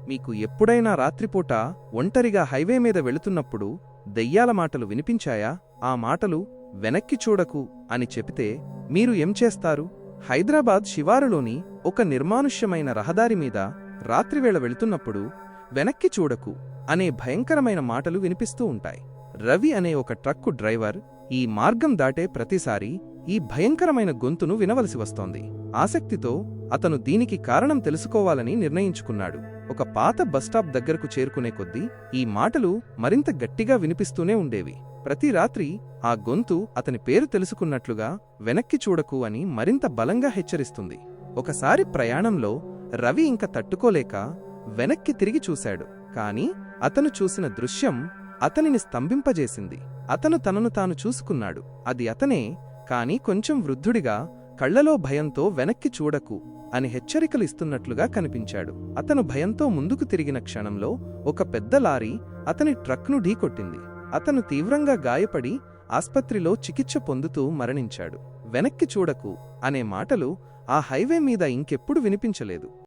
మీకు ఎప్పుడైనా రాత్రిపూట ఒంటరిగా హైవే మీద వెళుతున్నప్పుడు దెయ్యాల మాటలు వినిపించాయా? ఆ మాటలు వెనక్కి చూడకు అని చెబితే మీరు ఏం చేస్తారు? హైదరాబాద్ శివారులోని ఒక నిర్మానుష్యమైన రహదారి మీద రాత్రివేళ వెళుతున్నప్పుడు వెనక్కి చూడకు అనే భయంకరమైన మాటలు వినిపిస్తూ ఉంటాయి. రవి అనే ఒక ట్రక్కు డ్రైవర్ ఈ మార్గం దాటే ప్రతిసారీ ఈ భయంకరమైన గొంతును వినవలసి వస్తోంది. ఆసక్తితో అతను దీనికి కారణం తెలుసుకోవాలని నిర్ణయించుకున్నాడు. ఒక పాత బస్టాప్ దగ్గరకు చేరుకునే కొద్దీ ఈ మాటలు మరింత గట్టిగా వినిపిస్తూనే ఉండేవి. ప్రతి రాత్రి ఆ గొంతు అతని పేరు తెలుసుకున్నట్లుగా వెనక్కి చూడకు అని మరింత బలంగా హెచ్చరిస్తుంది. ఒకసారి ప్రయాణంలో రవి ఇంక తట్టుకోలేక వెనక్కి తిరిగి చూశాడు. కాని అతను చూసిన దృశ్యం అతనిని స్తంభింపజేసింది. అతను తనను తాను చూసుకున్నాడు. అది అతనే, కాని కొంచెం వృద్ధుడిగా, కళ్లలో భయంతో వెనక్కి చూడకు అని హెచ్చరికలు ఇస్తున్నట్లుగా కనిపించాడు. అతను భయంతో ముందుకు తిరిగిన క్షణంలో ఒక పెద్ద లారీ అతని ట్రక్ను ఢీకొట్టింది. అతను తీవ్రంగా గాయపడి ఆస్పత్రిలో చికిత్స పొందుతూ మరణించాడు. వెనక్కి చూడకు అనే మాటలు ఆ హైవే మీద ఇంకెప్పుడు వినిపించలేదు.